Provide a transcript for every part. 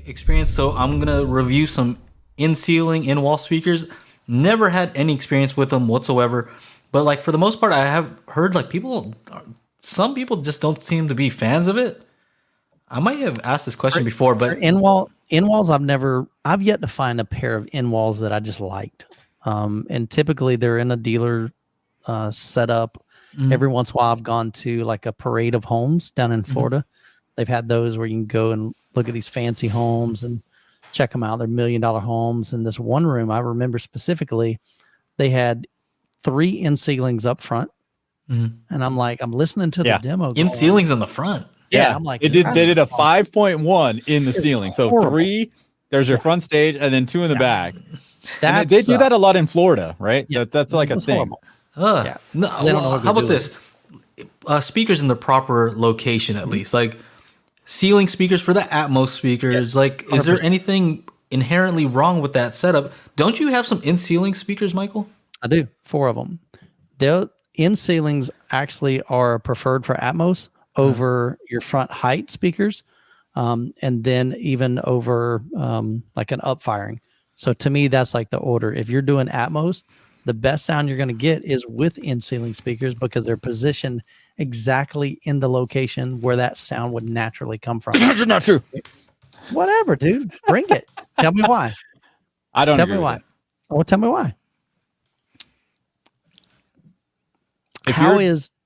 experience, so I'm gonna review some in-ceiling, in-wall speakers. Never had any experience with them whatsoever, but like for the most part, I have heard like some people just don't seem to be fans of it. I might have asked this question before, For but in-walls, I've yet to find a pair of in-walls that I just liked. And typically they're in a dealer setup. Every once in a while I've gone to like a parade of homes down in Florida. They've had those where you can go and look at these fancy homes and check them out. They're $1 million homes. And this one room, I remember specifically, they had 3 in-ceilings up front. And I'm like, I'm listening to the demo. In-ceilings in the front. Yeah, I'm like, they did a 5.1 in the ceiling. So horrible. 3, there's your front stage, and then 2 in the back. That they do that a lot in Florida, right? Yeah, That's like a thing. No, They don't know what how they're about this? Speakers in the proper location, at least. Like ceiling speakers for the Atmos speakers. Like, is there anything inherently wrong with that setup? Don't you have some in-ceiling speakers, Michael? I do. 4 of them. The in-ceilings actually are preferred for Atmos over your front height speakers, and then even over like an up-firing. So to me, that's like the order. If you're doing Atmos, the best sound you're going to get is with in-ceiling speakers because they're positioned exactly in the location where that sound would naturally come from. That's not true. Whatever, dude. Bring it. Tell me why. I don't Tell agree me with why. it. Well, tell me why.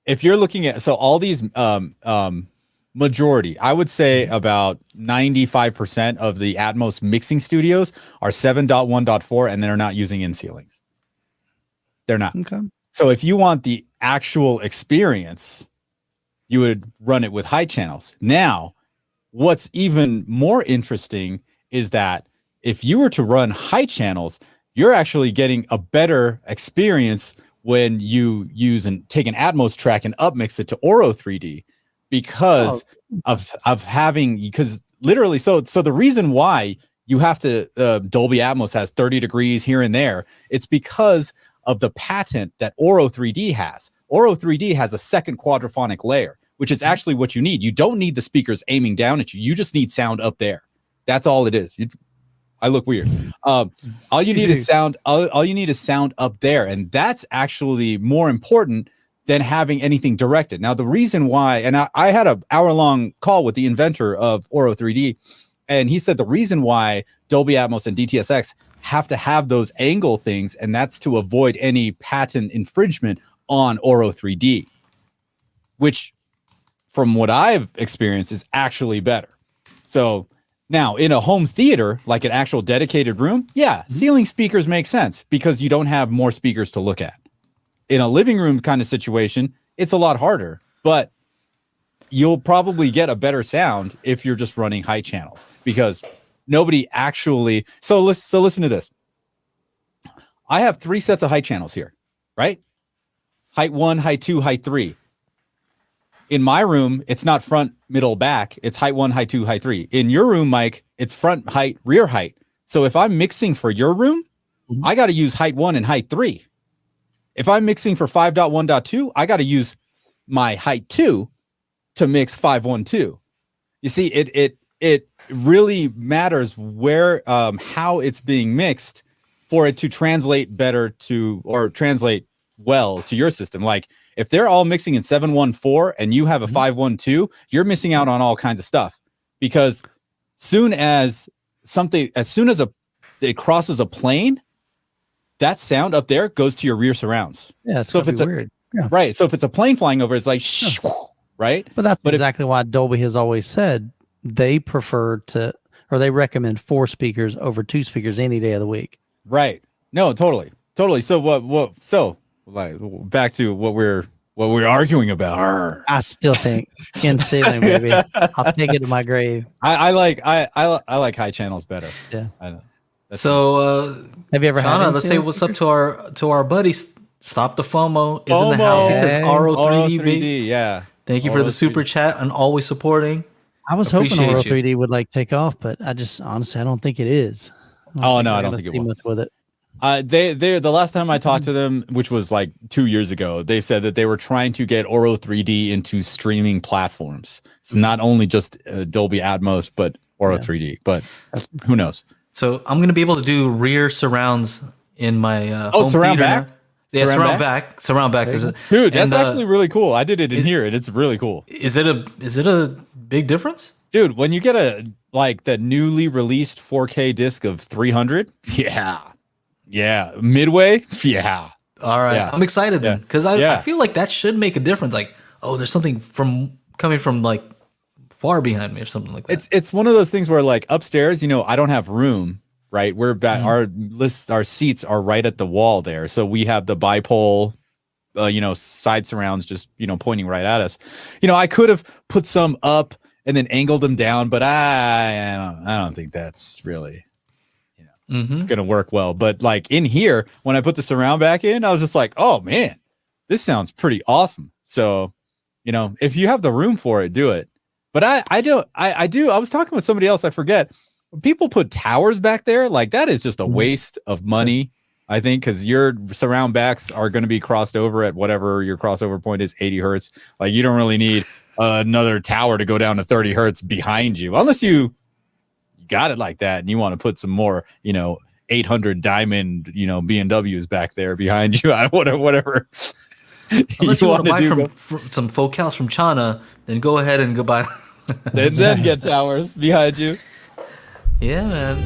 If you're looking at all these majority, I would say about 95% of the Atmos mixing studios are 7.1.4 and they're not using in-ceilings. They're not. Okay. So if you want the actual experience, you would run it with high channels. Now, what's even more interesting is that if you were to run high channels, you're actually getting a better experience when you use and take an Atmos track and upmix it to Oro 3D because of having, because literally, so the reason why you have to, Dolby Atmos has 30 degrees here and there, it's because of the patent that Oro 3D has. Oro 3D has a second quadraphonic layer, which is actually what you need. You don't need the speakers aiming down at you. You just need sound up there. That's all it is. I look weird. All you need is sound. All you need is sound up there, and that's actually more important than having anything directed. Now, the reason why, and I had an hour-long call with the inventor of Oro 3D, and he said the reason why Dolby Atmos and DTSX have to have those angle things, and that's to avoid any patent infringement on Oro 3D, which, from what I've experienced, is actually better. So. Now, in a home theater, like an actual dedicated room, ceiling speakers make sense because you don't have more speakers to look at. In a living room kind of situation, it's a lot harder, but you'll probably get a better sound if you're just running high channels because nobody actually. So listen to this. I have 3 sets of high channels here, right? Height 1, height 2, height 3. In my room, it's not front, middle, back. It's height 1, height 2, height 3. In your room, Mike, it's front height, rear height. So if I'm mixing for your room, I got to use height 1 and height 3. If I'm mixing for 5.1.2, I got to use my height 2 to mix 5.1.2. You see, it really matters where how it's being mixed for it to translate better to, or translate well to your system. Like if they're all mixing in 7.1.4 and you have a 5.1.2, you're missing out on all kinds of stuff because soon as it crosses a plane, that sound up there goes to your rear surrounds. Yeah, it's so if it's weird. Right. So if it's a plane flying over, it's like right. But exactly why Dolby has always said they prefer to, or they recommend 4 speakers over 2 speakers any day of the week. Right. No, totally. So so like back to what we're arguing about. I still think in ceiling, baby. I'll take it to my grave. I like high channels better. Yeah. I know. So have you ever had? Let's say what's up to our buddy. Stop the FOMO is in the house. He says Oro 3D. Yeah. Thank you for the super chat and always supporting. I was hoping Oro 3D would like take off, but I just honestly I don't think it is. I don't think it will. Much with it. They the last time I talked to them, which was like 2 years ago, they said that they were trying to get Oro 3D into streaming platforms. So not only just Dolby Atmos, but or a 3D, but who knows? So I'm gonna be able to do rear surrounds in my home surround theater back? now. Yeah, Surround surround back. Dude, that's And, actually really cool. I did it in here, and it's really cool. is it a big difference? Dude, when you get the newly released 4K disc of 300, yeah, midway, yeah. All right, Yeah. I'm excited then because I Yeah. feel like that should make a difference. Like, oh, there's something coming from like far behind me or something like that. It's one of those things where like upstairs, I don't have room, right? We're back. Our seats are right at the wall there, so we have the bipole, side surrounds just pointing right at us. I could have put some up and then angled them down, but I don't think that's really gonna work well. But like in here, when I put the surround back in, I was just like, oh man, this sounds pretty awesome. So, if you have the room for it, do it. But I do. I was talking with somebody else. I forget. When people put towers back there, like that is just a waste of money. I think because your surround backs are going to be crossed over at whatever your crossover point is, 80 hertz. Like you don't really need another tower to go down to 30 hertz behind you, unless you got it like that and you want to put some more, 800 diamond, BMWs back there behind you. Whatever. Unless you want to buy some focals from China, then go ahead and go buy. then get towers behind you. Yeah, man.